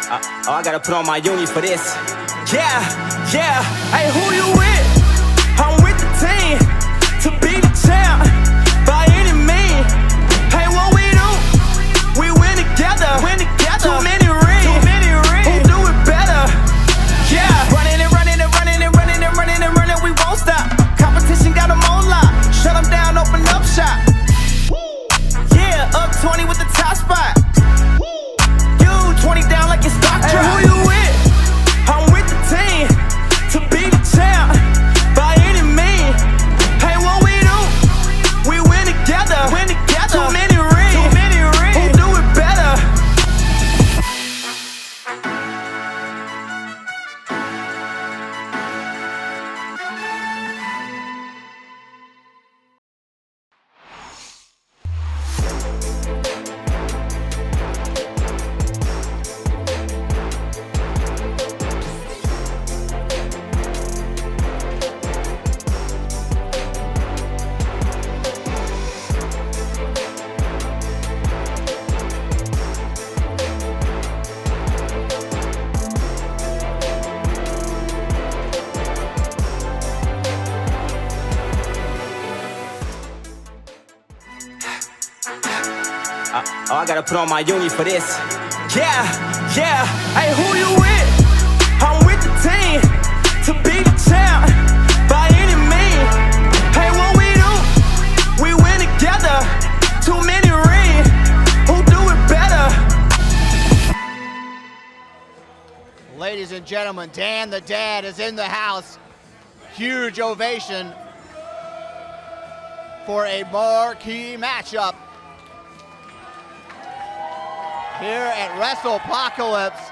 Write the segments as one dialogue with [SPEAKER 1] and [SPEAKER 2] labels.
[SPEAKER 1] Oh, I gotta put on my uni for this. Yeah, yeah. Hey, who you with? I'm with the team to be the champ by any means. Hey, what we do? We win together. Too many rings. Who do it better? Yeah. Running and running and running and running and running and running. We won't stop. Competition got them on lock. Shut them down, open up shop. Yeah, up 20 with the top spot. 20 down like it's stock drop. Hey, who you with? I'm with the team to be the champ by any means. Hey, what we do? We win together. Too many rings. Who do it better? Oh, I gotta put on my uni for this. Yeah, yeah. Hey, who you with? I'm with the team to be the champ by any means. Hey, what we do? We win together. Too many rings. Who do it better?
[SPEAKER 2] Ladies and gentlemen, Dan the Dad is in the house. Huge ovation for a marquee matchup here at WrestlePocalypse.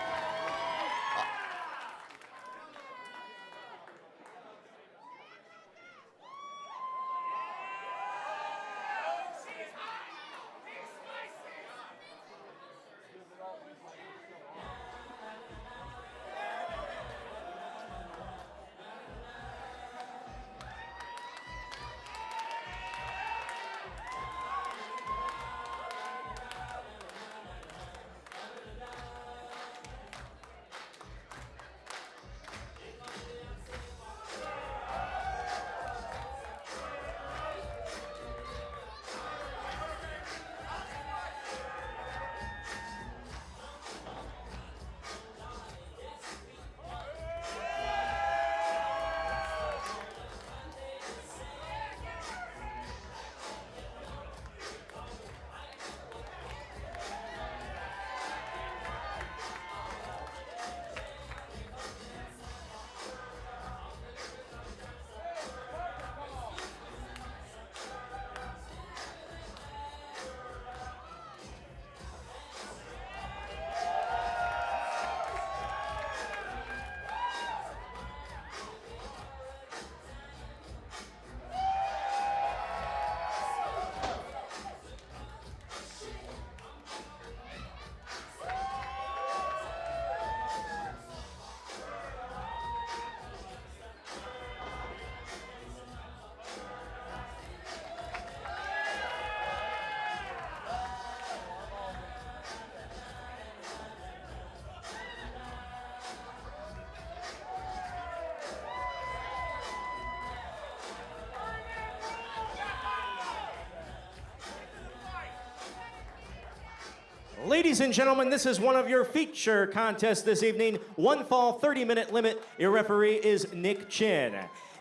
[SPEAKER 3] Ladies and gentlemen, this is one of your feature contests this evening. One fall, 30-minute limit. Your referee is Nick Chin.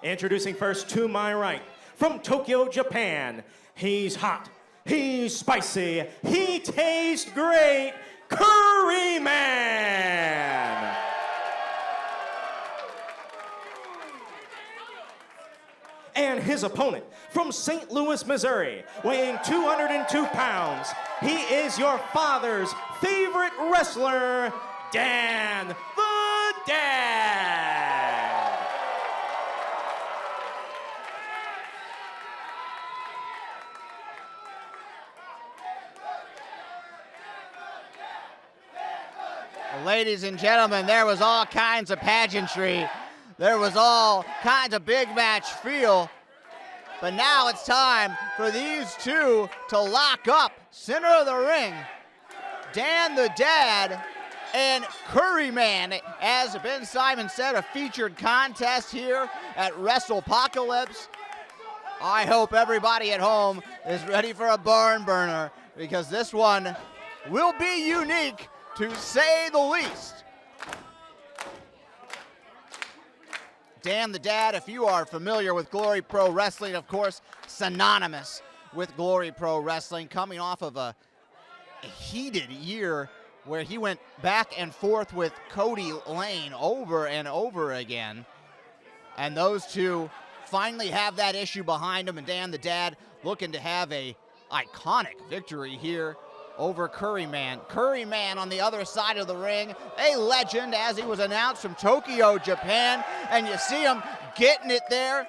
[SPEAKER 3] Introducing first to my right, from Tokyo, Japan. He's hot, he's spicy, he tastes great, Curry Man. And his opponent, from St. Louis, Missouri, weighing 202 pounds, he is your father's favorite wrestler, Dan the Dad.
[SPEAKER 2] Ladies and gentlemen, there was all kinds of pageantry. There was all kinds of big match feel. But now it's time for these two to lock up center of the ring. Dan the Dad and Curryman. As Ben Simon said, a featured contest here at WrestlePocalypse. I hope everybody at home is ready for a barn burner, because this one will be unique, to say the least. Dan the Dad, if you are familiar with Glory Pro Wrestling, of course, synonymous with Glory Pro Wrestling, coming off of a heated year where he went back and forth with Kody Lane over and over again. And those two finally have that issue behind him, and Dan the Dad looking to have a iconic victory here over Curryman. Curryman on the other side of the ring, a legend, as he was announced from Tokyo, Japan, and you see him getting it there.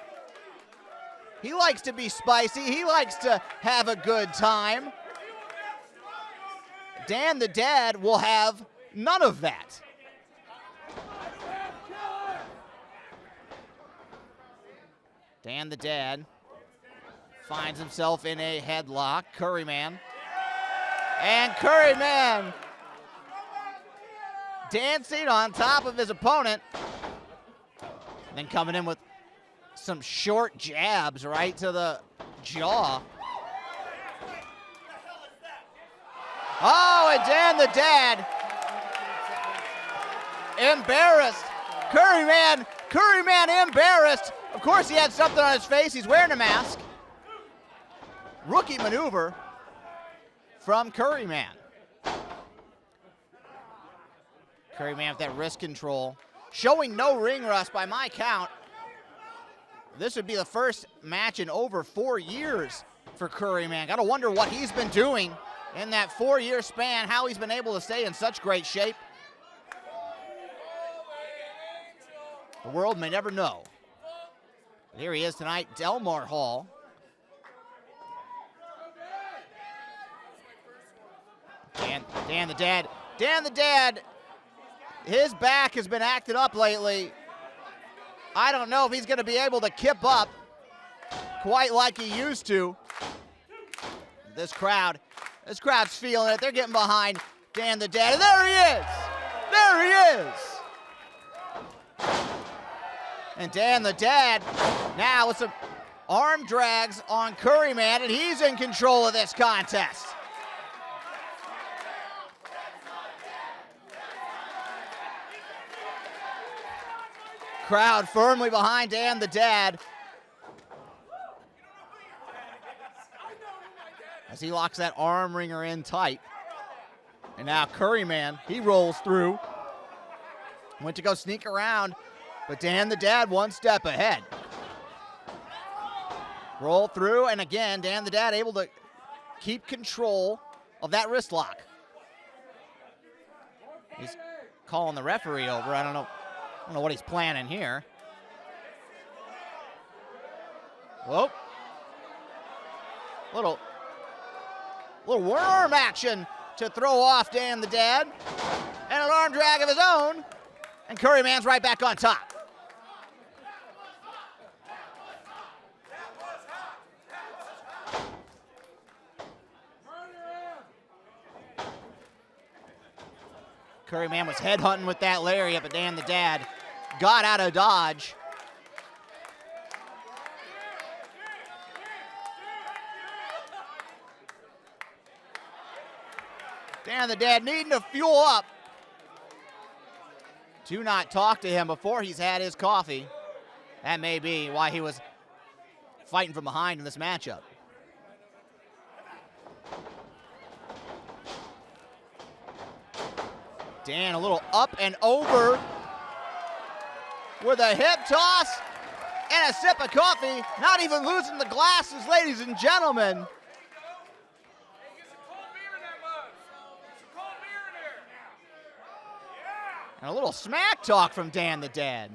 [SPEAKER 2] He likes to be spicy. He likes to have a good time. Dan the Dad will have none of that. Dan the Dad finds himself in a headlock. Curryman. And Curryman dancing on top of his opponent. And then coming in with some short jabs right to the jaw. Oh, and Dan the Dad embarrassed. Curryman embarrassed. Of course, he had something on his face. He's wearing a mask. Rookie maneuver from Curryman. Curryman with that wrist control. Showing no ring rust by my count. This would be the first match in over 4 years for Curryman. Gotta wonder what he's been doing in that 4-year span, how he's been able to stay in such great shape. The world may never know. But here he is tonight, Delmar Hall. Dan the Dad, his back has been acting up lately. I don't know if he's going to be able to kip up quite like he used to. This crowd's feeling it. They're getting behind Dan the Dad. And there he is! There he is! And Dan the Dad now with some arm drags on Curryman, and he's in control of this contest. Crowd firmly behind Dan the Dad as he locks that arm wringer in tight. And now Curryman, he rolls through. Went to go sneak around, but Dan the Dad one step ahead. Roll through, and again, Dan the Dad able to keep control of that wrist lock. He's calling the referee over. I don't know what he's planning here. Whoa. Little worm action to throw off Dan the Dad. And an arm drag of his own. And Curryman's right back on top. Curryman was headhunting with that lariat, but Dan the Dad got out of dodge. Dan the Dad needing to fuel up. Do not talk to him before he's had his coffee. That may be why he was fighting from behind in this matchup. Dan a little up and over with a hip toss and a sip of coffee. Not even losing the glasses, ladies and gentlemen. And a little smack talk from Dan the Dad.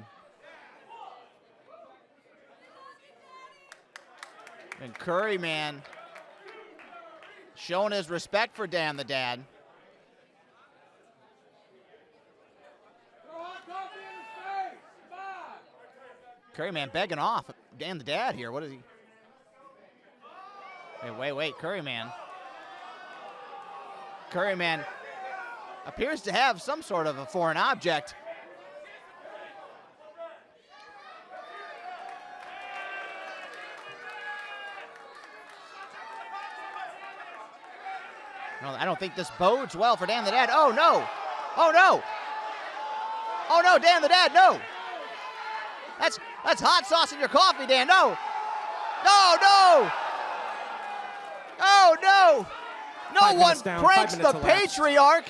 [SPEAKER 2] And Curryman showing his respect for Dan the Dad. Curryman begging off Dan the Dad here. What is he? Wait. Curryman appears to have some sort of a foreign object. No, I don't think this bodes well for Dan the Dad. Oh, no. Oh, no. Oh, no, Dan the Dad, no. That's hot sauce in your coffee, Dan. No. No, no. Oh, no. No one pranks the patriarch.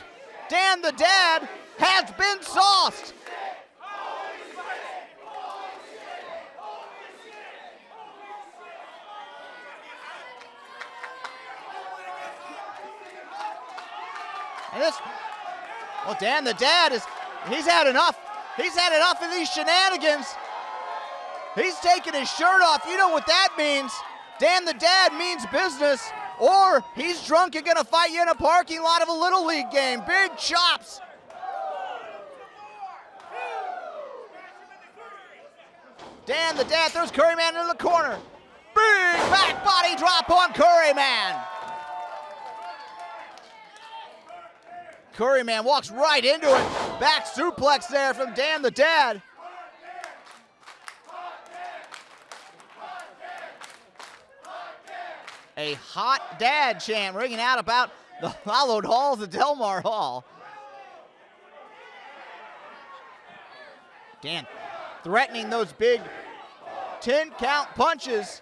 [SPEAKER 2] Dan the Dad has been sauced. And this, well, Dan the Dad he's had enough. He's had enough of these shenanigans. He's taking his shirt off. You know what that means. Dan the Dad means business, or he's drunk and gonna fight you in a parking lot of a Little League game. Big chops. Dan the Dad throws Curryman into the corner. Big back body drop on Curryman. Curryman walks right into it. Back suplex there from Dan the Dad. A hot dad chant ringing out about the hallowed halls of Delmar Hall. Dan threatening those big 10-count punches.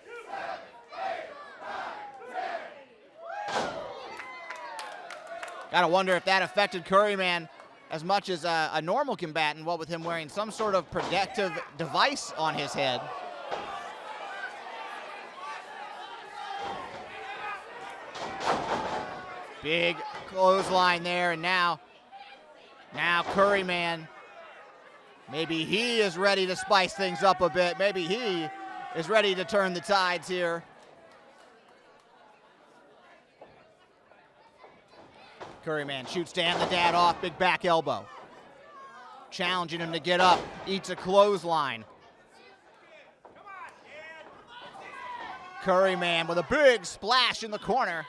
[SPEAKER 2] Gotta wonder if that affected Curryman as much as a normal combatant, what with him wearing some sort of protective device on his head. Big clothesline there, and now Curryman, maybe he is ready to spice things up a bit. Maybe he is ready to turn the tides here. Curryman shoots Dan the Dad off, big back elbow. Challenging him to get up, eats a clothesline. Curryman with a big splash in the corner.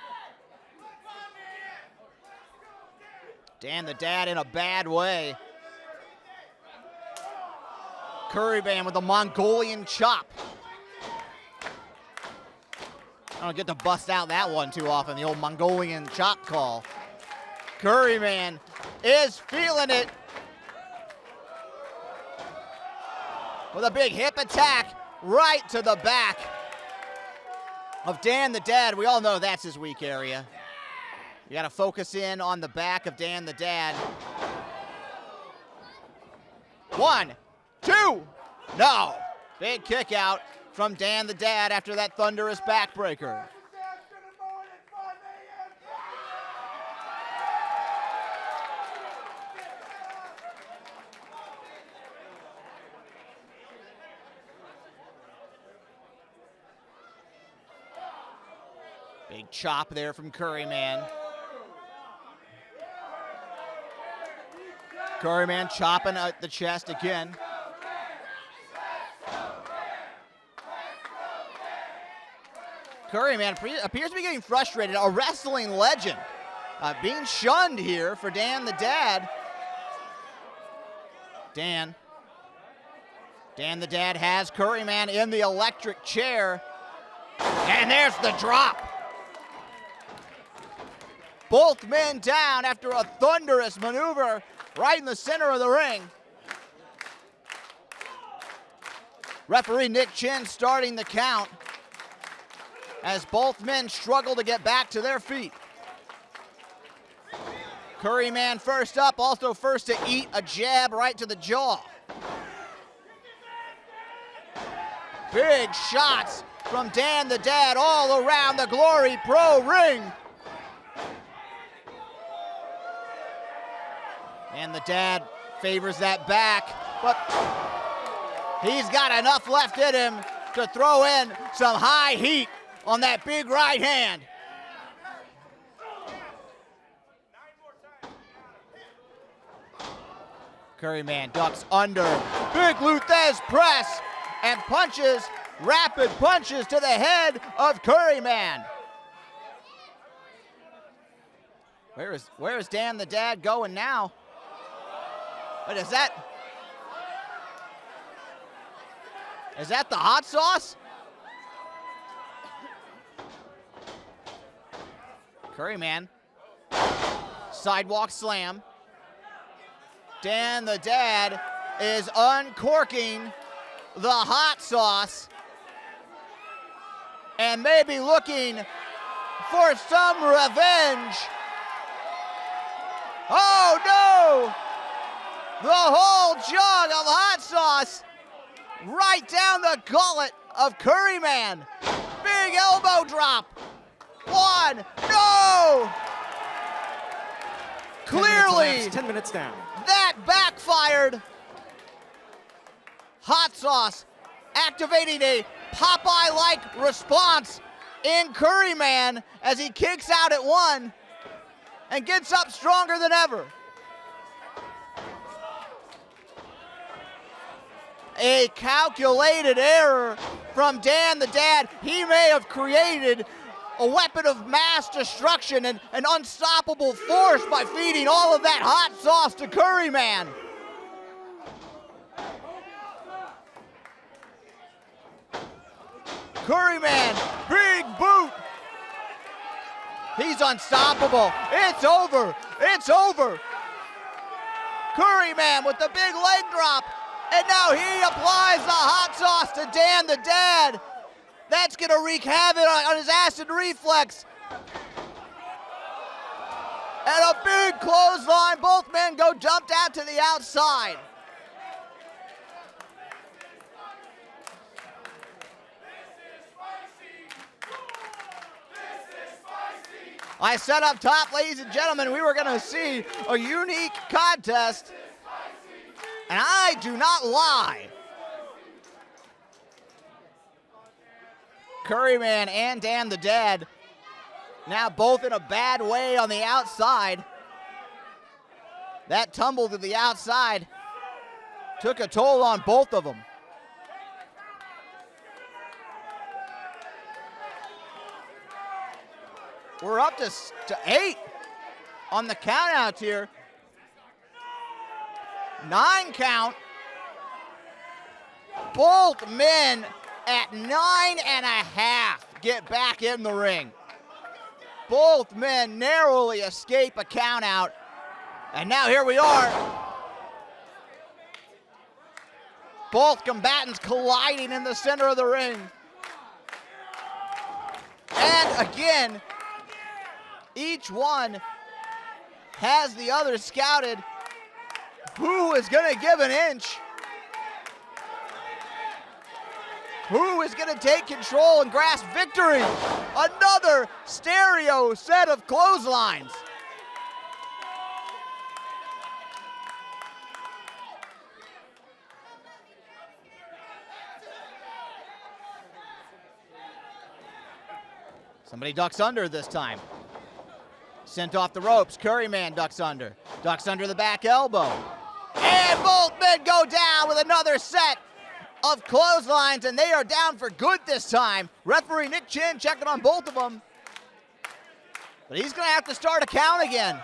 [SPEAKER 2] Dan the Dad in a bad way. Curryman with a Mongolian chop. I don't get to bust out that one too often, the old Mongolian chop call. Curryman is feeling it. With a big hip attack right to the back of Dan the Dad. We all know that's his weak area. You got to focus in on the back of Dan the Dad. 1, 2, no. Big kick out from Dan the Dad after that thunderous backbreaker. Big chop there from Curryman. Curryman chopping at the chest again. Curryman appears to be getting frustrated. A wrestling legend being shunned here for Dan the Dad. Dan the Dad has Curryman in the electric chair. And there's the drop. Both men down after a thunderous maneuver right in the center of the ring. Referee Nick Chin starting the count as both men struggle to get back to their feet. Curryman first up, also first to eat a jab right to the jaw. Big shots from Dan the Dad all around the Glory Pro ring. And the Dad favors that back, but he's got enough left in him to throw in some high heat on that big right hand. Curryman ducks under, big Luthez press, and punches, rapid punches to the head of Curryman. Where is Dan the Dad going now? But is that the hot sauce? Curryman. Sidewalk slam. Dan the Dad is uncorking the hot sauce and maybe looking for some revenge. Oh no! The whole jug of hot sauce right down the gullet of Curryman. Big elbow drop. One, no! Clearly,
[SPEAKER 3] 10 minutes down.
[SPEAKER 2] That backfired. Hot sauce activating a Popeye-like response in Curryman as he kicks out at one and gets up stronger than ever. A calculated error from Dan the Dad. He may have created a weapon of mass destruction and an unstoppable force by feeding all of that hot sauce to Curryman. Curryman, big boot. He's unstoppable. It's over. It's over. Curryman with the big leg drop. And now he applies the hot sauce to Dan the Dad. That's going to wreak havoc on his acid reflex. And a big clothesline. Both men go jumped out to the outside. I said up top, ladies and gentlemen, we were going to see a unique contest. And I do not lie. Curryman and Dan the Dad now both in a bad way on the outside. That tumble to the outside took a toll on both of them. We're up to 8 on the countouts here. 9 count. Both men at 9.5 get back in the ring. Both men narrowly escape a countout. And now here we are. Both combatants colliding in the center of the ring. And again, each one has the other scouted. Who is going to give an inch? Who is going to take control and grasp victory? Another stereo set of clotheslines. Somebody ducks under this time. Sent off the ropes. Curryman ducks under. Ducks under the back elbow. And both men go down with another set of clotheslines, and they are down for good this time. Referee Nick Chin checking on both of them. But he's going to have to start a count again.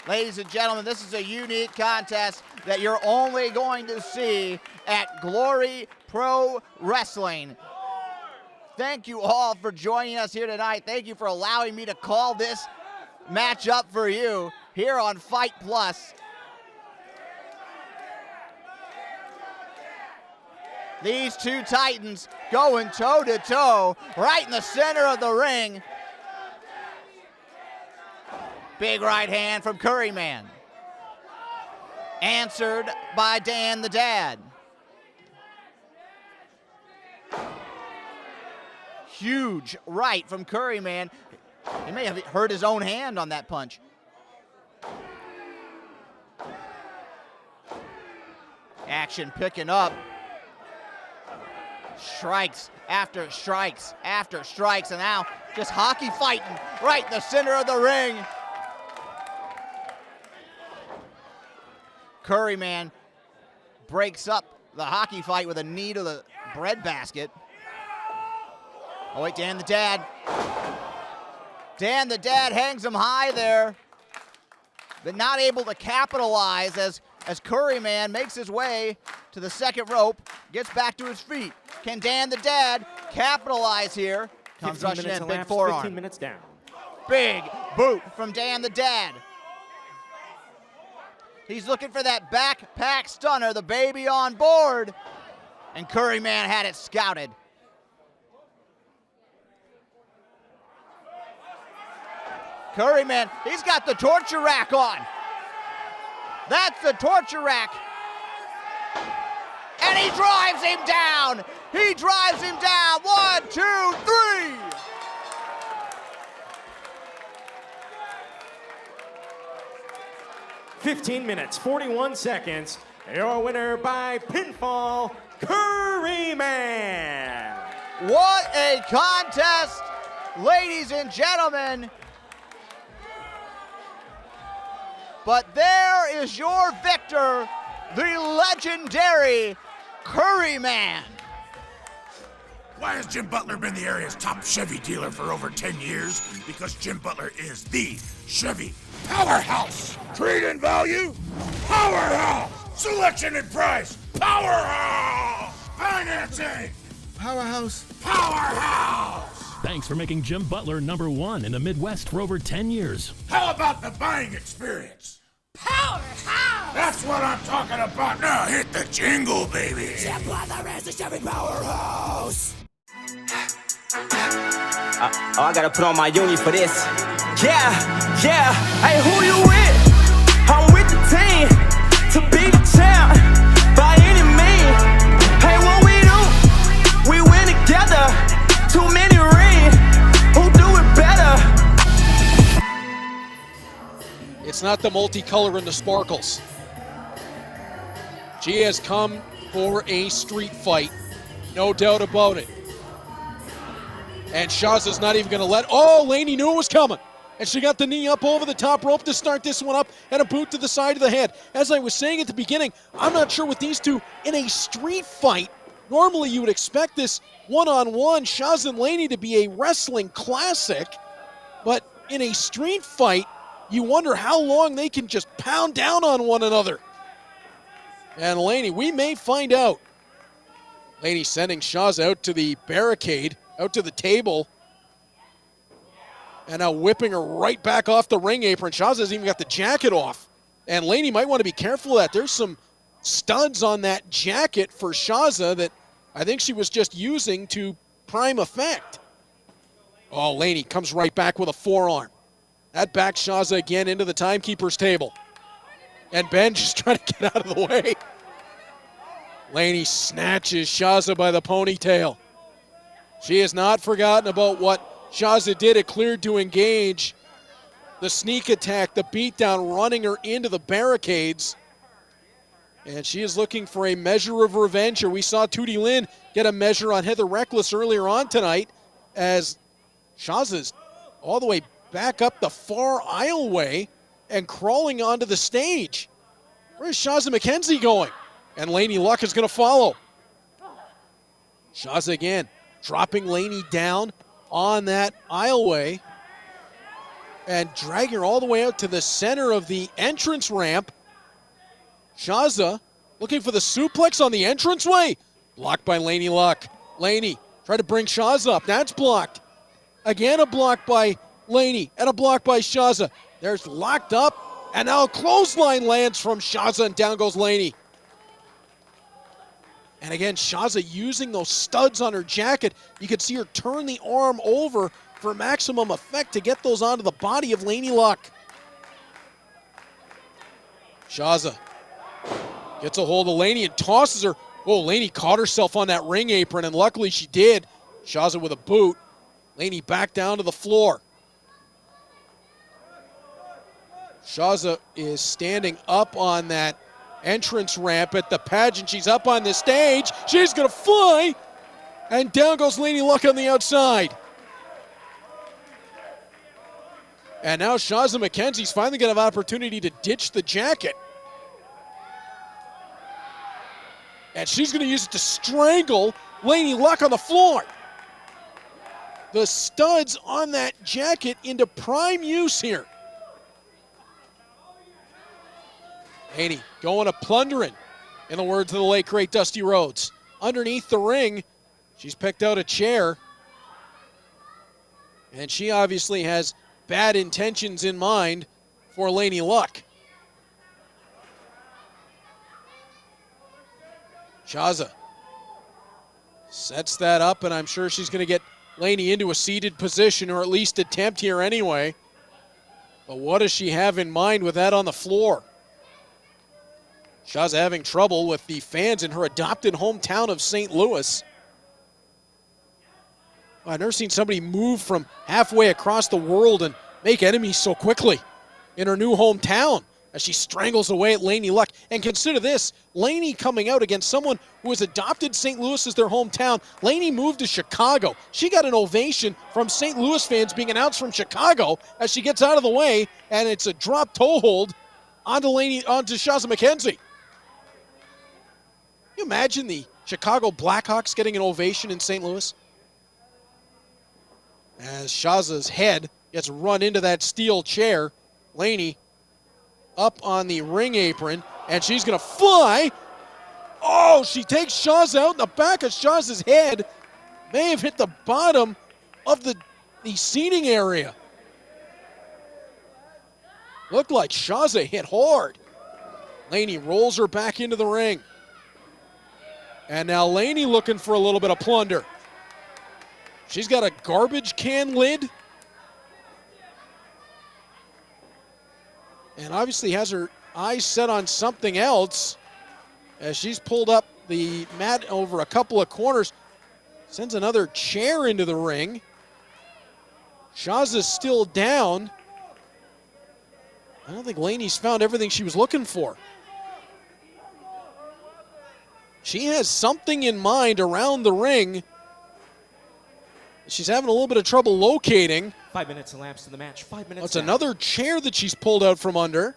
[SPEAKER 2] Ladies and gentlemen, this is a unique contest that you're only going to see at Glory Pro Wrestling. Thank you all for joining us here tonight. Thank you for allowing me to call this match up for you here on Fight Plus. These two titans going toe-to-toe right in the center of the ring. Big right hand from Curryman. Answered by Dan the Dad. Huge right from Curryman. He may have hurt his own hand on that punch. Action picking up. Strikes after strikes after strikes, and now just hockey fighting right in the center of the ring. Curryman breaks up the hockey fight with a knee to the breadbasket. Oh wait, Dan the Dad. Dan the Dad hangs him high there, but not able to capitalize as Curryman makes his way to the second rope, gets back to his feet. Can Dan the Dad capitalize here? Comes rushing in, big forearm.
[SPEAKER 3] 15 minutes down.
[SPEAKER 2] Big boot from Dan the Dad. He's looking for that backpack stunner, the baby on board, and Curryman had it scouted. Curryman, he's got the torture rack on. That's the torture rack. And he drives him down. He drives him down. 1, 2, 3.
[SPEAKER 3] "15 minutes, 41 seconds. Your winner by pinfall, Curryman."
[SPEAKER 2] What a contest, ladies and gentlemen. But there is your victor, the legendary Curryman.
[SPEAKER 4] Why has Jim Butler been the area's top Chevy dealer for over 10 years? Because Jim Butler is the Chevy powerhouse. Trade and value, powerhouse. Selection and price, powerhouse. Financing,
[SPEAKER 5] Powerhouse.
[SPEAKER 4] powerhouse.
[SPEAKER 6] Thanks for making Jim Butler #1 in the Midwest for over 10 years.
[SPEAKER 4] How about the buying experience?
[SPEAKER 7] Powerhouse!
[SPEAKER 4] That's what I'm talking about. Now hit the jingle, baby.
[SPEAKER 7] Jim Butler is the Chevy powerhouse!
[SPEAKER 1] I gotta put on my uni for this. Yeah. Hey, who you with? I'm with the team to be the champ by any means. Hey, what we do? We win together. Too many rings. Who do it better?
[SPEAKER 8] It's not the multicolor and the sparkles. She has come for a street fight, no doubt about it. And Shazza's not even going to let. Oh, Laynie knew it was coming. And she got the knee up over the top rope to start this one up, and a boot to the side of the head. As I was saying at the beginning, I'm not sure with these two in a street fight. Normally you would expect this one-on-one Shazza and Laynie to be a wrestling classic, but in a street fight, you wonder how long they can just pound down on one another. And Laynie, we may find out. Laynie sending Shazza out to the barricade, out to the table, and now whipping her right back off the ring apron. Shazza's even got the jacket off. And Laynie might want to be careful of that. There's some studs on that jacket for Shazza that I think she was just using to prime effect. Oh, Laynie comes right back with a forearm. That backs Shazza again into the timekeeper's table. And Ben just trying to get out of the way. Laynie snatches Shazza by the ponytail. She has not forgotten about what Shazza did. It cleared to engage. The sneak attack, the beatdown, running her into the barricades. And she is looking for a measure of revenge here. We saw Tootie Lynn get a measure on Heather Reckless earlier on tonight as Shazza's all the way back up the far aisleway and crawling onto the stage. Where's Shazza McKenzie going? And Laynie Luck is going to follow. Shazza again, dropping Laynie down on that aisleway and dragging her all the way out to the center of the entrance ramp. Shazza looking for the suplex on the entranceway. Blocked by Laynie Luck. Laynie tried to bring Shazza up. That's blocked. Again a block by Laynie and a block by Shazza. There's locked up, and now a clothesline lands from Shazza, and down goes Laynie. And again, Shazza using those studs on her jacket. You could see her turn the arm over for maximum effect to get those onto the body of Laynie Luck. Shazza gets a hold of Laynie and tosses her. Oh, Laynie caught herself on that ring apron, and luckily she did. Shazza with a boot. Laynie back down to the floor. Shazza is standing up on that entrance ramp at the pageant. She's up on the stage. She's going to fly. And down goes Laynie Luck on the outside. And now Shazza McKenzie's finally going to have an opportunity to ditch the jacket. And she's going to use it to strangle Laynie Luck on the floor. the studs on that jacket into prime use here. Laynie going to plundering, in the words of the late great Dusty Rhodes. Underneath the ring, she's picked out a chair. And she obviously has bad intentions in mind for Laynie Luck. Shazza sets that up, and I'm sure she's going to get Laynie into a seated position, or at least attempt here anyway. But what does she have in mind with that on the floor? Shazza having trouble with the fans in her adopted hometown of St. Louis. I've never seen somebody move from halfway across the world and make enemies so quickly in her new hometown as she strangles away at Laynie Luck. And consider this, Laynie coming out against someone who has adopted St. Louis as their hometown. Laynie moved to Chicago. She got an ovation from St. Louis fans being announced from Chicago as she gets out of the way, and it's a drop toe hold onto Shazza McKenzie. Can you imagine the Chicago Blackhawks getting an ovation in St. Louis? As Shazza's head gets run into that steel chair, Laynie up on the ring apron, and she's going to fly. Oh, she takes Shazza out in the back of Shazza's head. May have hit the bottom of the seating area. Looked like Shazza hit hard. Laynie rolls her back into the ring. And now Laynie looking for a little bit of plunder. She's got a garbage can lid. And obviously has her eyes set on something else as she's pulled up the mat over a couple of corners. Sends another chair into the ring. Shazza's still down. I don't think Laynie's found everything she was looking for. She has something in mind around the ring. She's having a little bit of trouble locating.
[SPEAKER 3] 5 minutes elapsed in the match. 5 minutes.
[SPEAKER 8] It's another chair that she's pulled out from under.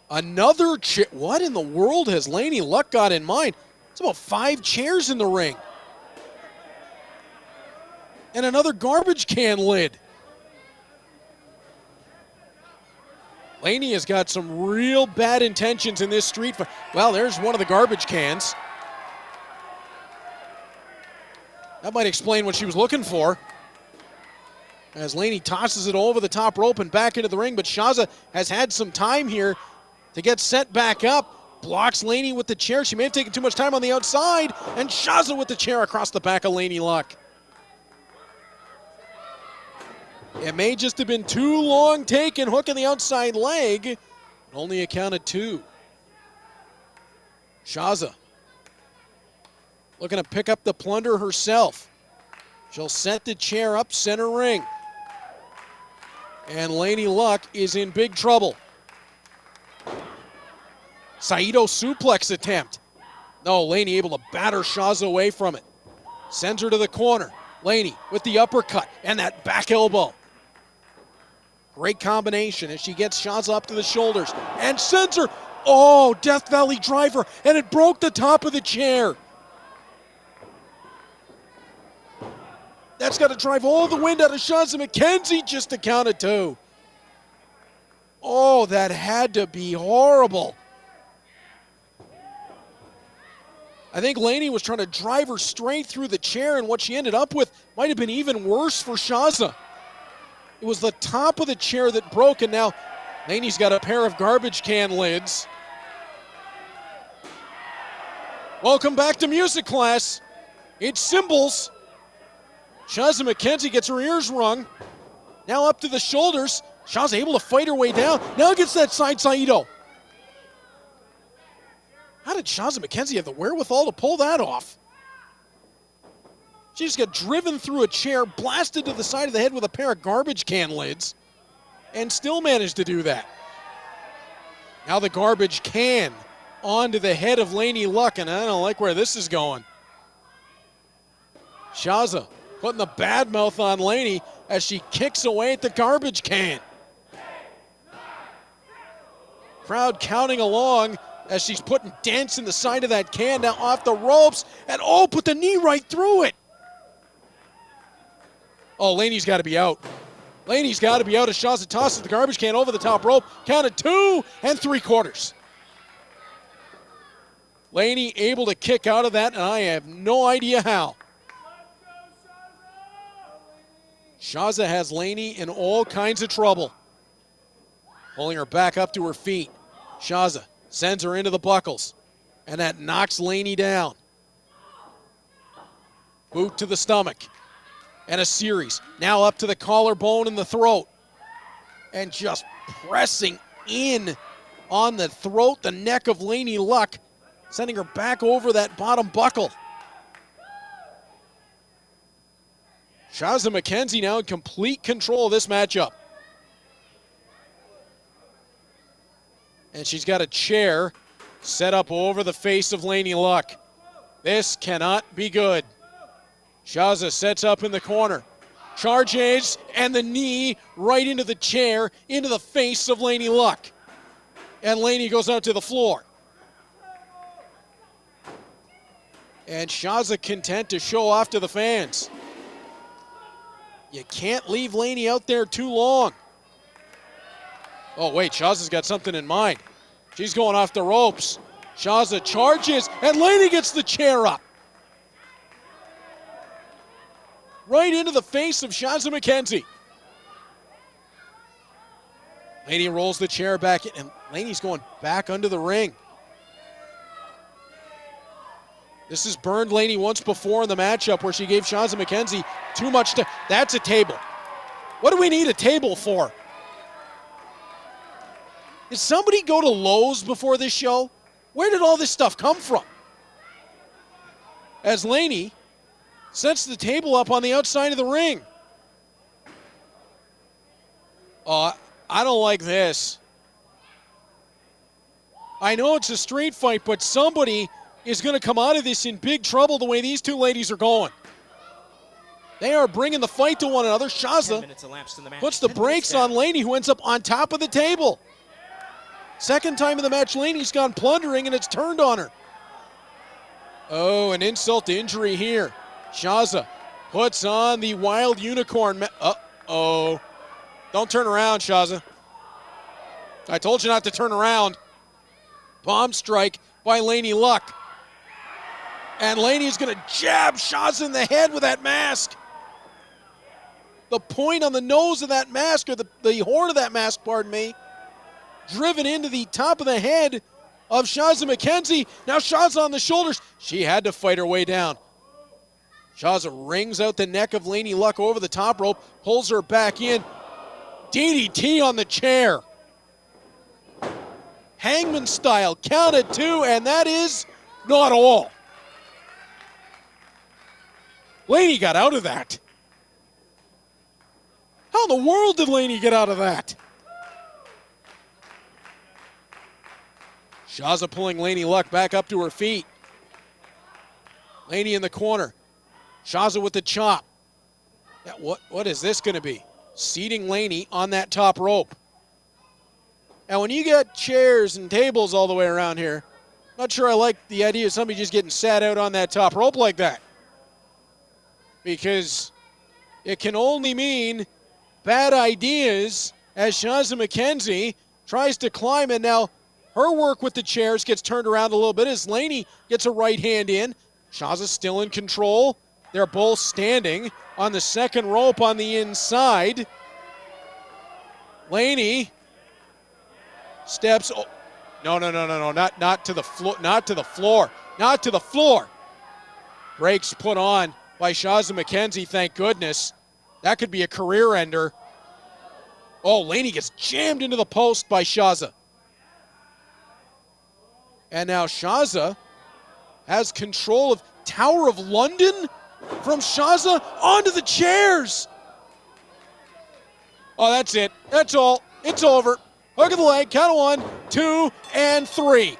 [SPEAKER 8] Another chair. What in the world has Laynie Luck got in mind? It's about 5 chairs in the ring. And another garbage can lid. Laynie has got some real bad intentions in this street fight. Well, there's one of the garbage cans. That might explain what she was looking for. As Laynie tosses it over the top rope and back into the ring, but Shazza has had some time here to get set back up. Blocks Laynie with the chair. She may have taken too much time on the outside, and Shazza with the chair across the back of Laynie Luck. It may just have been too long taken, hooking the outside leg. Only a count of 2. Shazza looking to pick up the plunder herself. She'll set the chair up center ring. And Laynie Luck is in big trouble. Saito suplex attempt. No, Laynie able to batter Shazza away from it. Sends her to the corner. Laynie with the uppercut and that back elbow. Great combination as she gets Shazza up to the shoulders and sends her. Oh, Death Valley driver, and it broke the top of the chair. That's got to drive all the wind out of Shazza McKenzie just to count of 2. Oh, that had to be horrible. I think Laynie was trying to drive her straight through the chair, and what she ended up with might have been even worse for Shazza. It was the top of the chair that broke, and now Laynie's got a pair of garbage can lids. Welcome back to music class. It's cymbals. Shazza McKenzie gets her ears wrung. Now up to the shoulders. Shazza able to fight her way down. Now gets that side Saito. How did Shazza McKenzie have the wherewithal to pull that off? She just got driven through a chair, blasted to the side of the head with a pair of garbage can lids, and still managed to do that. Now the garbage can onto the head of Laynie Luck, and I don't like where this is going. Shazza putting the bad mouth on Laynie as she kicks away at the garbage can. Crowd counting along as she's putting dents in the side of that can. Now off the ropes, and oh, put the knee right through it. Oh, Laynie's got to be out. Laynie's got to be out as Shazza tosses the garbage can over the top rope. Counted 2 3/4. Laynie able to kick out of that, and I have no idea how. Shazza has Laynie in all kinds of trouble. Pulling her back up to her feet. Shazza sends her into the buckles, and that knocks Laynie down. Boot to the stomach, and a series. Now up to the collarbone and the throat, and just pressing in on the throat, the neck of Laynie Luck, sending her back over that bottom buckle. Shazza McKenzie now in complete control of this matchup. And she's got a chair set up over the face of Laynie Luck. This cannot be good. Shazza sets up in the corner. Charges, and the knee right into the chair, into the face of Laynie Luck. And Laynie goes out to the floor. And Shazza content to show off to the fans. You can't leave Laynie out there too long. Oh, wait, Shazza's got something in mind. She's going off the ropes. Shazza charges, and Laynie gets the chair up. Right into the face of Shazza McKenzie. Laynie rolls the chair back in, and Laynie's going back under the ring. This has burned Laynie once before in the matchup where she gave Shazza McKenzie too much time. That's a table. What do we need a table for? Did somebody go to Lowe's before this show? Where did all this stuff come from? As Laynie sets the table up on the outside of the ring. Oh, I don't like this. I know it's a street fight, but somebody is going to come out of this in big trouble the way these two ladies are going. They are bringing the fight to one another. Shazza puts the brakes on Laynie, who ends up on top of the table. Second time in the match, Laynie's gone plundering, and it's turned on her. Oh, an insult to injury here. Shazza puts on the wild unicorn. Uh-oh. Don't turn around, Shazza. I told you not to turn around. Bomb strike by Laynie Luck. And Laynie's going to jab Shazza in the head with that mask. The point on the nose of that mask, or the horn of that mask, pardon me, driven into the top of the head of Shazza McKenzie. Now Shazza on the shoulders. She had to fight her way down. Shazza rings out the neck of Laynie Luck over the top rope, pulls her back in. DDT on the chair. Hangman style, counted 2, and that is not all. Laynie got out of that. How in the world did Laynie get out of that? Shazza pulling Laynie Luck back up to her feet. Laynie in the corner. Shazza with the chop. Yeah, what is this going to be? Seating Laynie on that top rope. Now, when you got chairs and tables all the way around here, not sure I like the idea of somebody just getting sat out on that top rope like that. Because it can only mean bad ideas as Shazza McKenzie tries to climb, and now her work with the chairs gets turned around a little bit as Laynie gets a right hand in. Shazza's still in control. They're both standing on the second rope on the inside. Laynie steps. Oh, no, not to the floor. Not to the floor. Not to the floor. Brakes put on by Shazza McKenzie, thank goodness. That could be a career ender. Oh, Laynie gets jammed into the post by Shazza. And now Shazza has control of Tower of London from Shazza onto the chairs. Oh, that's it. That's all. It's over. Hook of the leg. Count of 1, 2, and 3.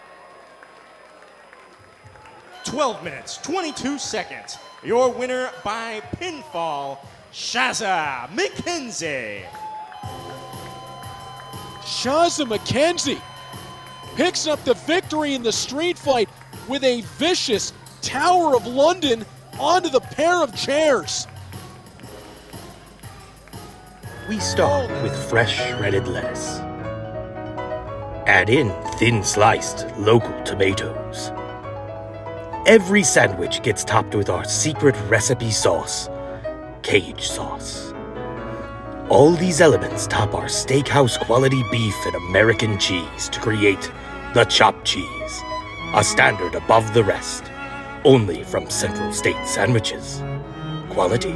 [SPEAKER 3] 12 minutes, 22 seconds. Your winner by pinfall, Shazza McKenzie.
[SPEAKER 8] Shazza McKenzie picks up the victory in the street fight with a vicious Tower of London onto the pair of chairs.
[SPEAKER 5] We start with fresh shredded lettuce. Add in thin sliced local tomatoes. Every sandwich gets topped with our secret recipe sauce, Cage sauce. All these elements top our steakhouse quality beef and American cheese to create the chopped cheese, a standard above the rest, only from Central State Sandwiches. Quality.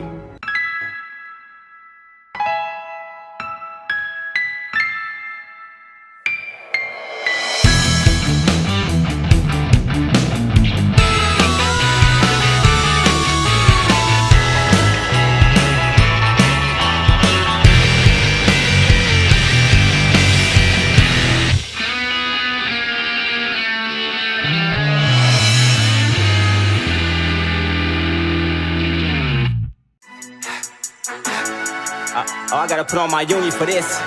[SPEAKER 1] Oh, I gotta put on my uni for this.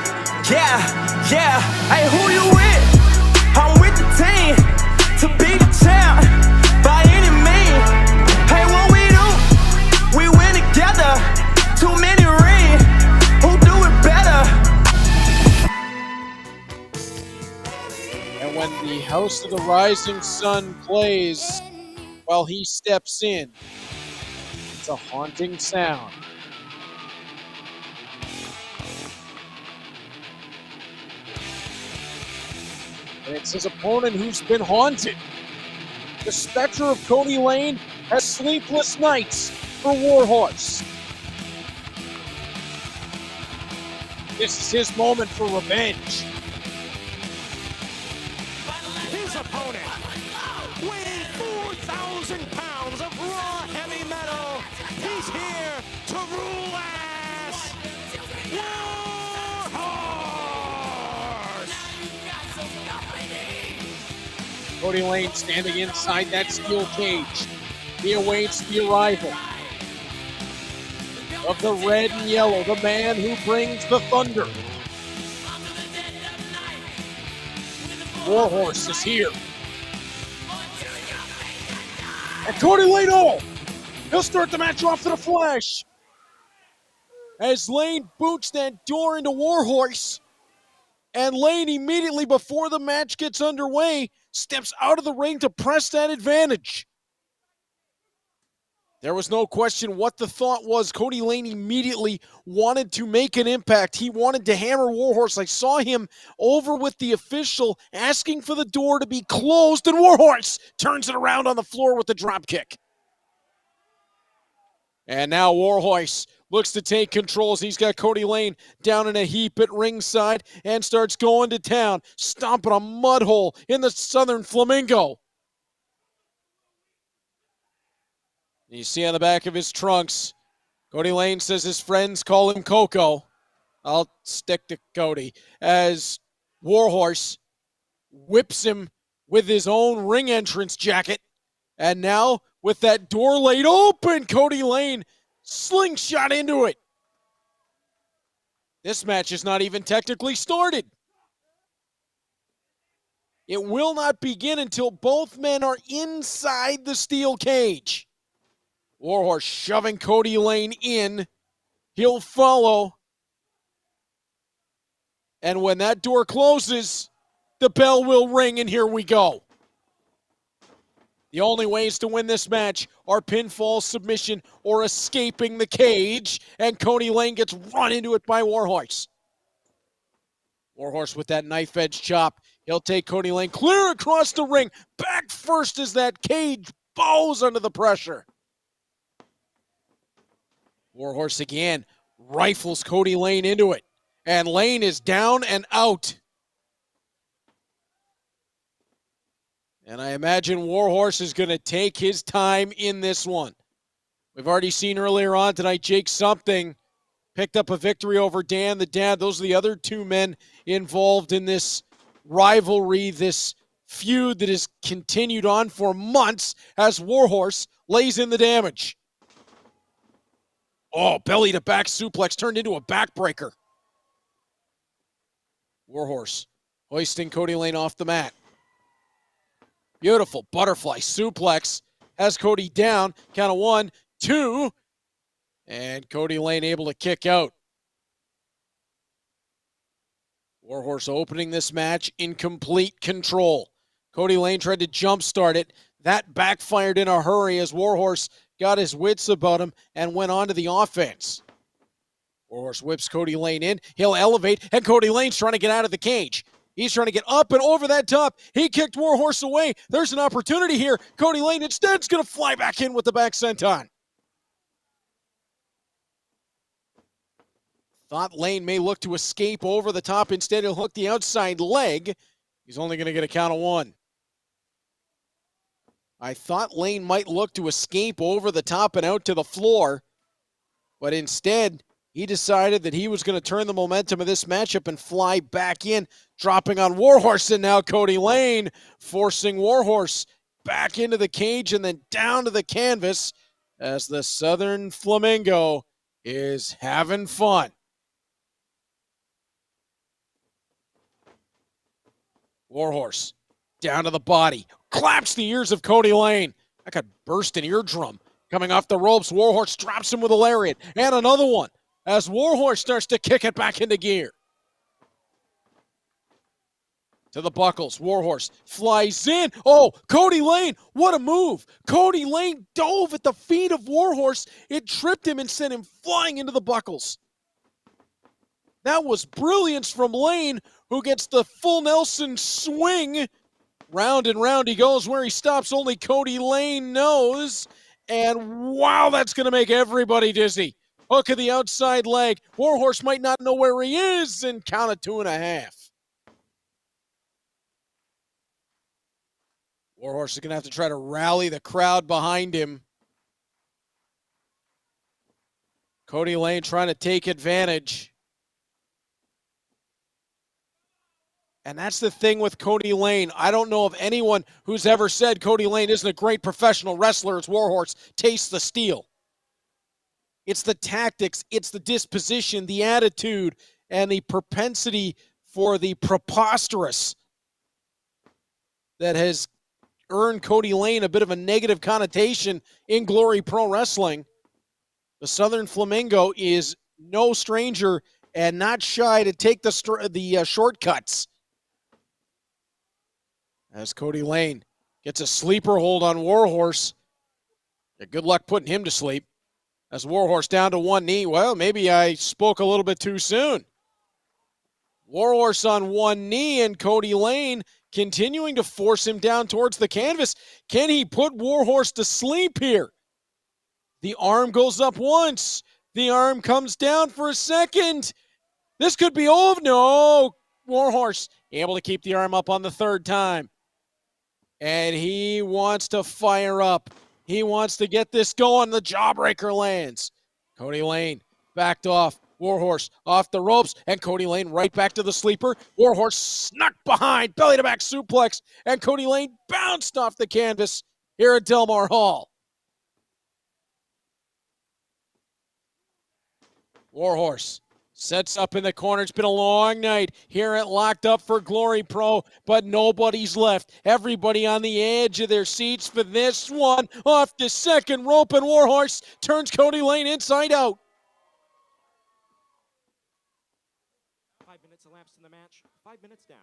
[SPEAKER 1] Yeah, yeah. Hey, who you with? I'm with the team to be the champ by any means. Hey, what we do? We win together. Too many rings. Who do it better?
[SPEAKER 8] And when the House of the Rising Sun plays while he steps in, it's a haunting sound. And it's his opponent who's been haunted. The specter of Kody Laynie has sleepless nights for WARHORSE. This is his moment for revenge.
[SPEAKER 3] His opponent, weighing 4,000 pounds of raw heavy metal, he's here to rule as WARHORSE!
[SPEAKER 8] Kody Laynie standing inside that steel cage. He awaits the arrival of the red and yellow, the man who brings the thunder. WARHORSE is here. And Kody Laynie, he'll start the match off to the flash. As Laynie boots that door into WARHORSE, and Laynie immediately before the match gets underway steps out of the ring to press that advantage. There was no question what the thought was. Kody Laynie immediately wanted to make an impact. He wanted to hammer WARHORSE. I saw him over with the official asking for the door to be closed, and WARHORSE turns it around on the floor with the drop kick. And now WARHORSE looks to take control as he's got Kody Laynie down in a heap at ringside and starts going to town, stomping a mud hole in the Southern Flamingo. You see on the back of his trunks, Kody Laynie says his friends call him Coco. I'll stick to Kody. As WARHORSE whips him with his own ring entrance jacket. And now, with that door laid open, Kody Laynie slingshot into it. This match is not even technically started. It will not begin until both men are inside the steel cage. WARHORSE shoving Kody Laynie in. He'll follow. And when that door closes, the bell will ring, and here we go. The only ways to win this match are pinfall, submission, or escaping the cage, and Kody Laynie gets run into it by WARHORSE. WARHORSE with that knife edge chop. He'll take Kody Laynie clear across the ring. Back first as that cage bows under the pressure. WARHORSE again rifles Kody Laynie into it. And Laynie is down and out. And I imagine WARHORSE is going to take his time in this one. We've already seen earlier on tonight, Jake Something picked up a victory over Dan the Dad. Those are the other two men involved in this rivalry, this feud that has continued on for months as WARHORSE lays in the damage. Oh, belly to back suplex turned into a backbreaker. WARHORSE hoisting Kody Laynie off the mat. Beautiful butterfly suplex. Has Kody down. Count of 1, 2. And Kody Laynie able to kick out. WARHORSE opening this match in complete control. Kody Laynie tried to jumpstart it. That backfired in a hurry as WARHORSE got his wits about him and went on to the offense. WARHORSE whips Kody Laynie in. He'll elevate, and Kody Laynie's trying to get out of the cage. He's trying to get up and over that top. He kicked WARHORSE away. There's an opportunity here. Kody Laynie instead is going to fly back in with the back senton. Thought Laynie may look to escape over the top. Instead, he'll hook the outside leg. He's only going to get a count of 1. I thought Laynie might look to escape over the top and out to the floor, but instead, he decided that he was going to turn the momentum of this matchup and fly back in, dropping on WARHORSE, and now Kody Laynie forcing WARHORSE back into the cage and then down to the canvas as the Southern Flamingo is having fun. WARHORSE down to the body, claps the ears of Kody Laynie. That could burst an eardrum. Coming off the ropes, WARHORSE drops him with a lariat, and another one as WARHORSE starts to kick it back into gear. To the buckles, WARHORSE flies in. Oh, Kody Laynie, what a move. Kody Laynie dove at the feet of WARHORSE. It tripped him and sent him flying into the buckles. That was brilliance from Laynie, who gets the full Nelson swing. Round and round he goes. Where he stops, only Kody Laynie knows. And wow, that's going to make everybody dizzy. Hook of the outside leg. WARHORSE might not know where he is, and count of 2.5. WARHORSE is going to have to try to rally the crowd behind him. Kody Laynie trying to take advantage. And that's the thing with Kody Laynie. I don't know of anyone who's ever said Kody Laynie isn't a great professional wrestler as WARHORSE tastes the steel. It's the tactics, it's the disposition, the attitude, and the propensity for the preposterous that has earned Kody Laynie a bit of a negative connotation in Glory Pro Wrestling. The Southern Flamingo is no stranger and not shy to take the shortcuts. As Kody Laynie gets a sleeper hold on WARHORSE. Yeah, good luck putting him to sleep. As WARHORSE down to one knee. Well, maybe I spoke a little bit too soon. WARHORSE on one knee, and Kody Laynie continuing to force him down towards the canvas. Can he put WARHORSE to sleep here? The arm goes up once. The arm comes down for a second. This could be over. No. WARHORSE able to keep the arm up on the third time. And he wants to fire up. He wants to get this going. The jawbreaker lands. Kody Laynie backed off. WARHORSE off the ropes. And Kody Laynie right back to the sleeper. WARHORSE snuck behind. Belly to back suplex. And Kody Laynie bounced off the canvas here at Delmar Hall. WARHORSE sets up in the corner. It's been a long night here at Locked Up for Glory Pro, but nobody's left. Everybody on the edge of their seats for this one. Off the second rope, and WARHORSE turns Kody Laynie inside out.
[SPEAKER 3] 5 minutes elapsed in the match. 5 minutes down.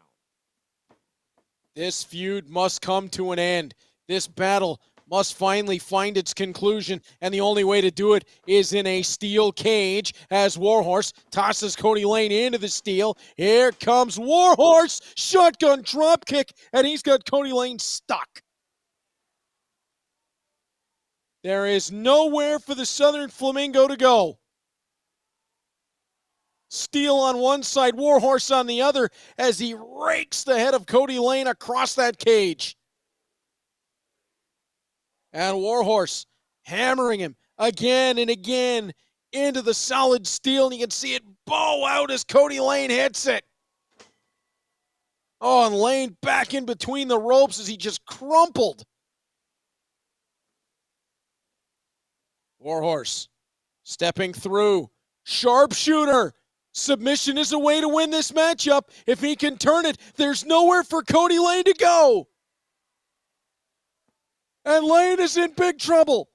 [SPEAKER 8] This feud must come to an end. This battle must finally find its conclusion, and the only way to do it is in a steel cage as WARHORSE tosses Kody Laynie into the steel. Here comes WARHORSE, shotgun drop kick, and he's got Kody Laynie stuck. There is nowhere for the Southern Flamingo to go. Steel on one side, WARHORSE on the other, as he rakes the head of Kody Laynie across that cage. And WARHORSE hammering him again and again into the solid steel. And you can see it bow out as Kody Laynie hits it. Oh, and Laynie back in between the ropes as he just crumpled. WARHORSE stepping through. Sharpshooter. Submission is a way to win this matchup. If he can turn it, there's nowhere for Kody Laynie to go. And Lane is in big trouble.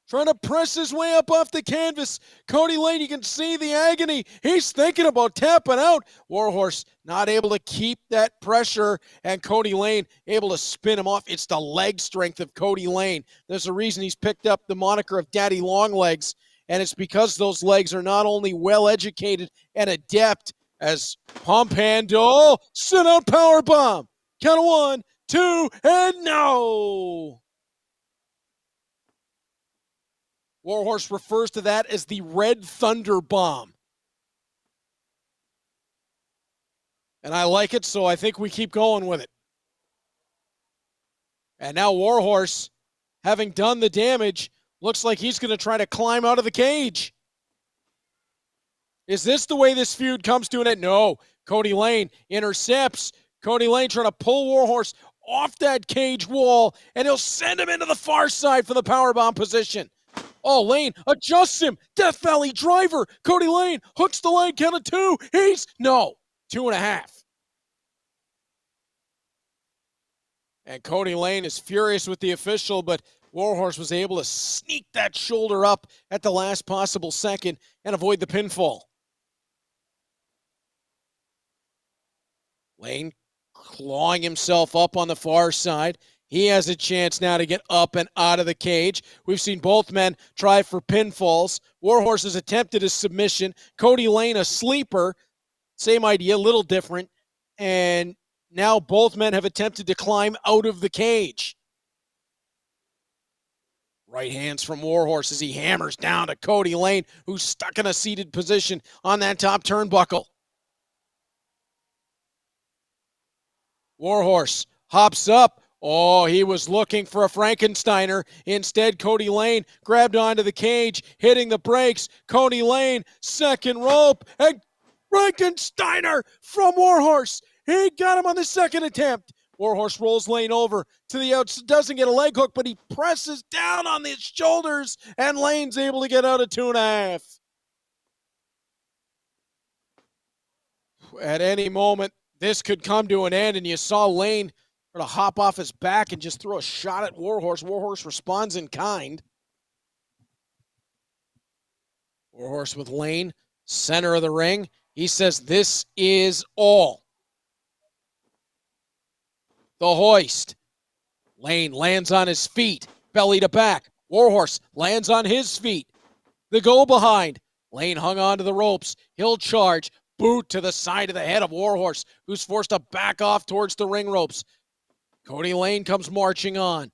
[SPEAKER 8] Trying to press his way up off the canvas. Kody Lane, you can see the agony. He's thinking about tapping out. WARHORSE not able to keep that pressure, and Kody Lane able to spin him off. It's the leg strength of Kody Lane. There's a reason he's picked up the moniker of Daddy Longlegs, and it's because those legs are not only well-educated and adept as pump handle, sit out power bomb. Count of 1, 2, and no! WARHORSE refers to that as the Red Thunder Bomb. And I like it, so I think we keep going with it. And now WARHORSE, having done the damage, looks like he's going to try to climb out of the cage. Is this the way this feud comes to an end? No. Kody Lane intercepts. Kody Lane trying to pull WARHORSE off that cage wall, and he'll send him into the far side for the powerbomb position. Oh, Lane adjusts him. Death Valley driver. Kody Lane hooks the leg. Count of 2. No, 2.5. And Kody Lane is furious with the official, but WARHORSE was able to sneak that shoulder up at the last possible second and avoid the pinfall. Lane clawing himself up on the far side. He has a chance now to get up and out of the cage. We've seen both men try for pinfalls. WARHORSE has attempted a submission. Kody Lane a sleeper. Same idea, a little different. And now both men have attempted to climb out of the cage. Right hands from WARHORSE as he hammers down to Kody Lane, who's stuck in a seated position on that top turnbuckle. WARHORSE hops up. Oh, he was looking for a Frankensteiner. Instead, Kody Lane grabbed onto the cage, hitting the brakes. Kody Lane, second rope, and Frankensteiner from WARHORSE. He got him on the second attempt. WARHORSE rolls Lane over to the outside, doesn't get a leg hook, but he presses down on his shoulders, and Lane's able to get out of 2.5. At any moment, this could come to an end, and you saw Lane to hop off his back and just throw a shot at WARHORSE. WARHORSE responds in kind. WARHORSE with Lane, center of the ring. He says, "This is all." The hoist. Lane lands on his feet, belly to back. WARHORSE lands on his feet. The go behind. Lane hung onto the ropes. He'll charge. Boot to the side of the head of WARHORSE, who's forced to back off towards the ring ropes. Kody Lane comes marching on.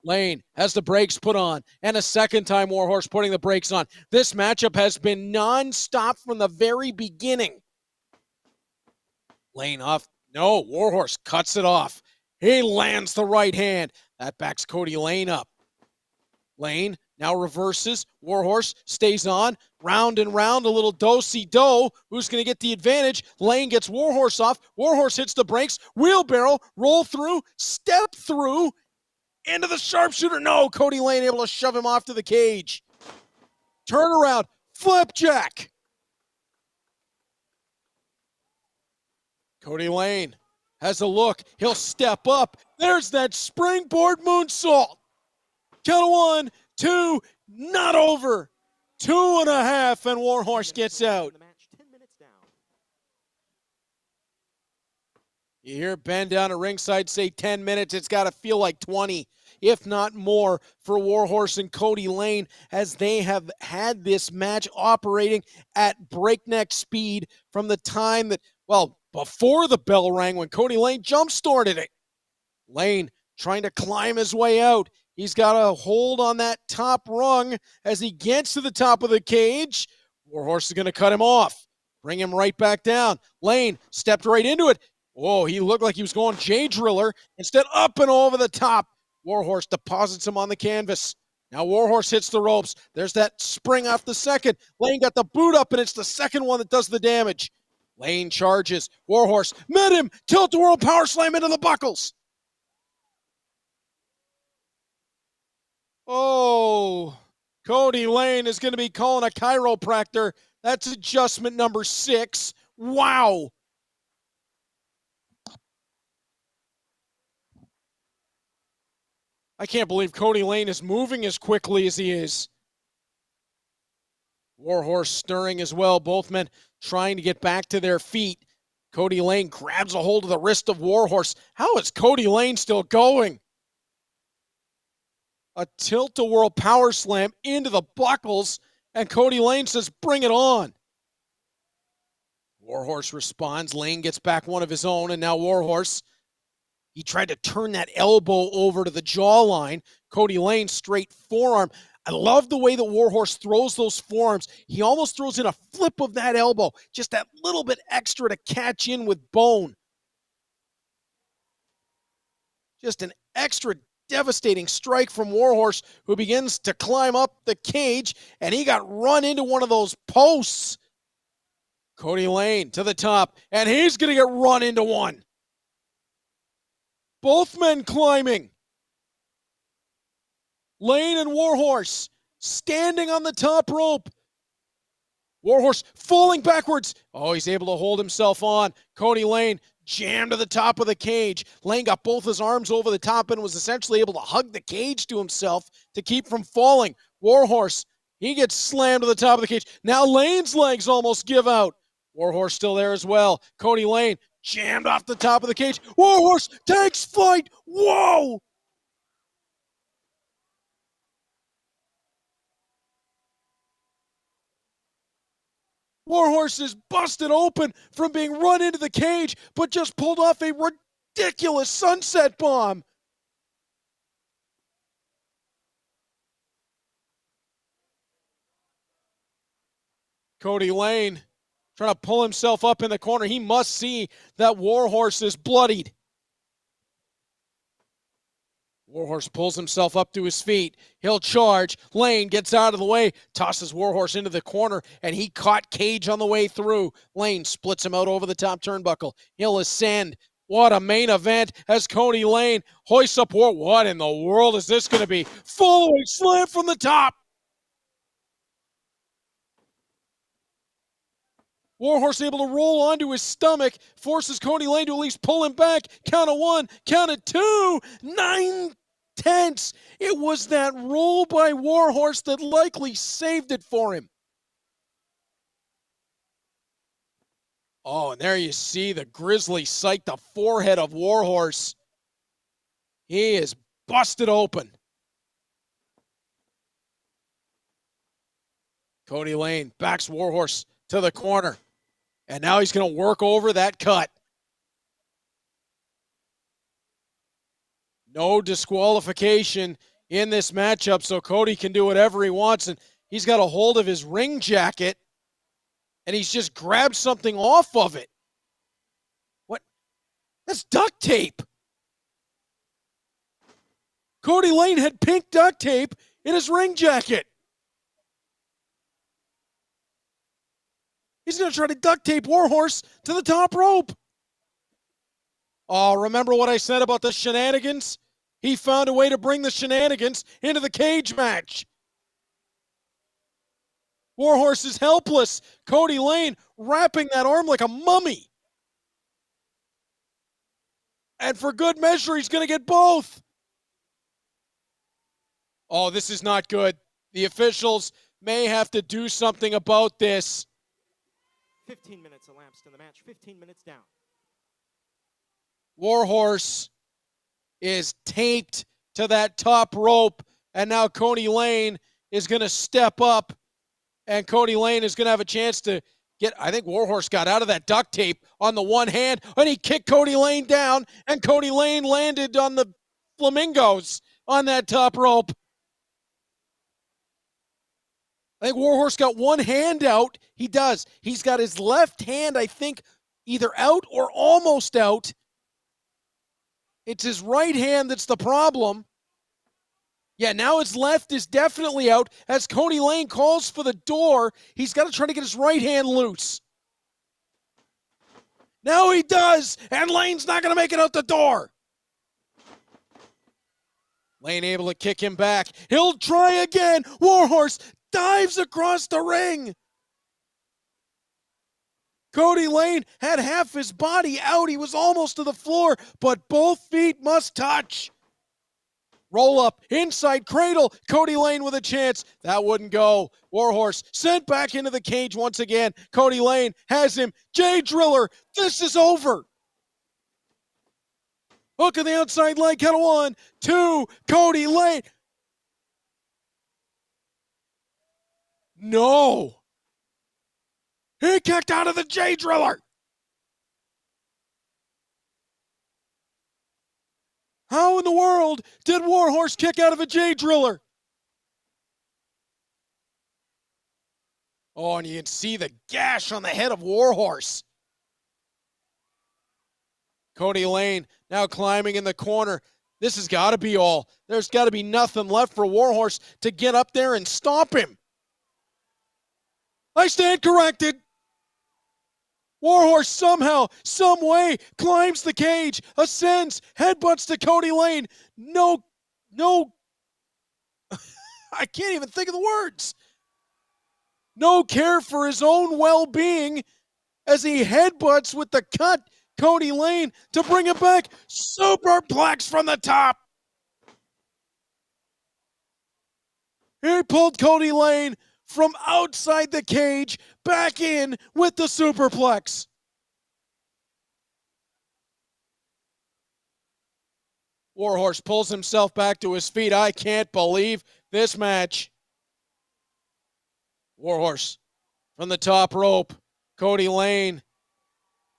[SPEAKER 8] Lane has the brakes put on, and a second time WARHORSE putting the brakes on. This matchup has been non-stop from the very beginning. Lane off. No, WARHORSE cuts it off. He lands the right hand. That backs Kody Lane up. Lane now reverses. WARHORSE stays on. Round and round, a little do-si-do. Who's going to get the advantage? Lane gets WARHORSE off. WARHORSE hits the brakes. Wheelbarrow, roll through, step through, into the sharpshooter. No, Kody Lane able to shove him off to the cage. Turnaround, flipjack. Kody Lane has a look. He'll step up. There's that springboard moonsault. Count of 1, 2, not over. 2.5, and WARHORSE gets out. You hear Ben down at ringside say 10 minutes. It's got to feel like 20, if not more, for WARHORSE and Kody Lane, as they have had this match operating at breakneck speed from the time that, well, before the bell rang when Kody Lane jump-started it. Lane trying to climb his way out. He's got a hold on that top rung as he gets to the top of the cage. WARHORSE is going to cut him off. Bring him right back down. Lane stepped right into it. Whoa, he looked like he was going J-Driller. Instead, up and over the top. WARHORSE deposits him on the canvas. Now WARHORSE hits the ropes. There's that spring off the second. Lane got the boot up, and it's the second one that does the damage. Lane charges. WARHORSE met him. Tilt-a-whirl power slam into the buckles. Oh, Kody Lane is going to be calling a chiropractor. That's adjustment number 6. Wow. I can't believe Kody Laynie is moving as quickly as he is. Warhorse stirring as well. Both men trying to get back to their feet. Kody Laynie grabs a hold of the wrist of Warhorse. How is Kody Laynie still going? A tilt-a-whirl power slam into the buckles, and Kody Laynie says, bring it on. Warhorse responds. Laynie gets back one of his own, and now Warhorse, he tried to turn that elbow over to the jawline. Kody Laynie straight forearm. I love the way that Warhorse throws those forearms. He almost throws in a flip of that elbow, just that little bit extra to catch in with bone. Just an extra devastating strike from Warhorse, who begins to climb up the cage, and he got run into one of those posts. Kody Laynie to the top, and he's going to get run into one. Both men climbing. Laynie and Warhorse standing on the top rope. Warhorse falling backwards. Oh, he's able to hold himself on. Kody Laynie jammed to the top of the cage. Laynie got both his arms over the top and was essentially able to hug the cage to himself to keep from falling. Warhorse, he gets slammed to the top of the cage. Now Laynie's legs almost give out. Warhorse still there as well. Kody Laynie jammed off the top of the cage. Warhorse takes flight. Whoa! Warhorse is busted open from being run into the cage, but just pulled off a ridiculous sunset bomb. Kody Laynie trying to pull himself up in the corner. He must see that Warhorse is bloodied. Warhorse pulls himself up to his feet. He'll charge. Laynie gets out of the way, tosses Warhorse into the corner, and he caught Cage on the way through. Laynie splits him out over the top turnbuckle. He'll ascend. What a main event as Kody Laynie hoists up War. What in the world is this going to be? Following slam from the top. Warhorse able to roll onto his stomach, forces Kody Laynie to at least pull him back. Count of one, count of two. 9/10. It was that roll by Warhorse that likely saved it for him. Oh, and there you see the grisly sight, the forehead of Warhorse. He is busted open. Kody Laynie backs Warhorse to the corner. And now he's going to work over that cut. No disqualification in this matchup, so Kody can do whatever he wants. And he's got a hold of his ring jacket, and he's just grabbed something off of it. What? That's duct tape. Kody Laynie had pink duct tape in his ring jacket. He's going to try to duct tape Warhorse to the top rope. Oh, remember what I said about the shenanigans? He found a way to bring the shenanigans into the cage match. Warhorse is helpless. Kody Laynie wrapping that arm like a mummy. And for good measure, he's going to get both. Oh, this is not good. The officials may have to do something about this.
[SPEAKER 3] 15 minutes elapsed in the match. 15 minutes down.
[SPEAKER 8] Warhorse is taped to that top rope, and now Kody Laynie is going to step up, and Kody Laynie is going to have a chance to get, I think Warhorse got out of that duct tape on the one hand, and he kicked Kody Laynie down, and Kody Laynie landed on the flamingos on that top rope. I think Warhorse got one hand out. He does. He's got his left hand, I think, either out or almost out. It's his right hand that's the problem. Yeah, now his left is definitely out as Kody Laynie calls for the door. He's got to try to get his right hand loose. Now he does, and Laynie's not going to make it out the door. Laynie able to kick him back. He'll try again. Warhorse dives across the ring. Kody Laynie had half his body out. He was almost to the floor, but both feet must touch. Roll up, inside cradle. Kody Laynie with a chance. That wouldn't go. Warhorse sent back into the cage once again. Kody Laynie has him. Jay Driller, this is over. Hook of the outside leg, count of 1, 2, Kody Laynie. No. He kicked out of the Jay Driller. How in the world did Warhorse kick out of a Jay Driller? Oh, and you can see the gash on the head of Warhorse. Kody Laynie now climbing in the corner. This has got to be all. There's got to be nothing left for Warhorse to get up there and stop him. I stand corrected. Warhorse somehow, some way, climbs the cage, ascends, headbutts to Kody Laynie. No, I can't even think of the words. No care for his own well-being as he headbutts with the cut Kody Laynie to bring it back. Superplex from the top. He pulled Kody Laynie from outside the cage back in with the superplex. Warhorse pulls himself back to his feet. I can't believe this match. Warhorse from the top rope. Kody Laynie.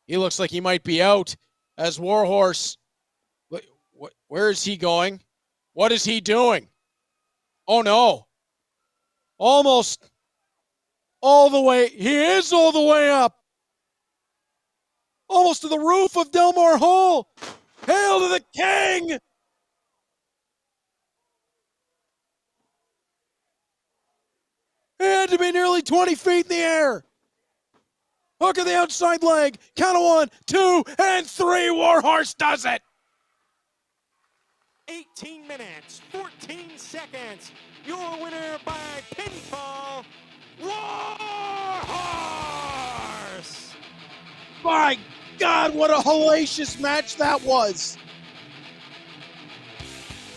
[SPEAKER 8] He looks like he might be out as Warhorse. Where is he going? What is he doing? Oh no. Almost all the way. He is all the way up. Almost to the roof of Delmar Hall. Hail to the king. He had to be nearly 20 feet in the air. Hook of the outside leg. Count of 1, 2, and 3. Warhorse does it.
[SPEAKER 3] 18 minutes, 14 seconds. Your winner by pinfall, Warhorse!
[SPEAKER 8] My God, what a hellacious match that was.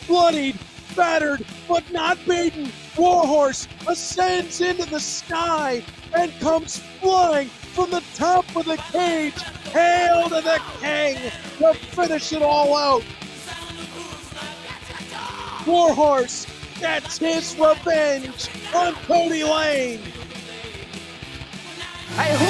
[SPEAKER 8] Bloodied, battered, but not beaten. Warhorse ascends into the sky and comes flying from the top of the cage. Hail to the king to finish it all out. Warhorse gets his revenge on Kody Laynie.
[SPEAKER 1] Hey, who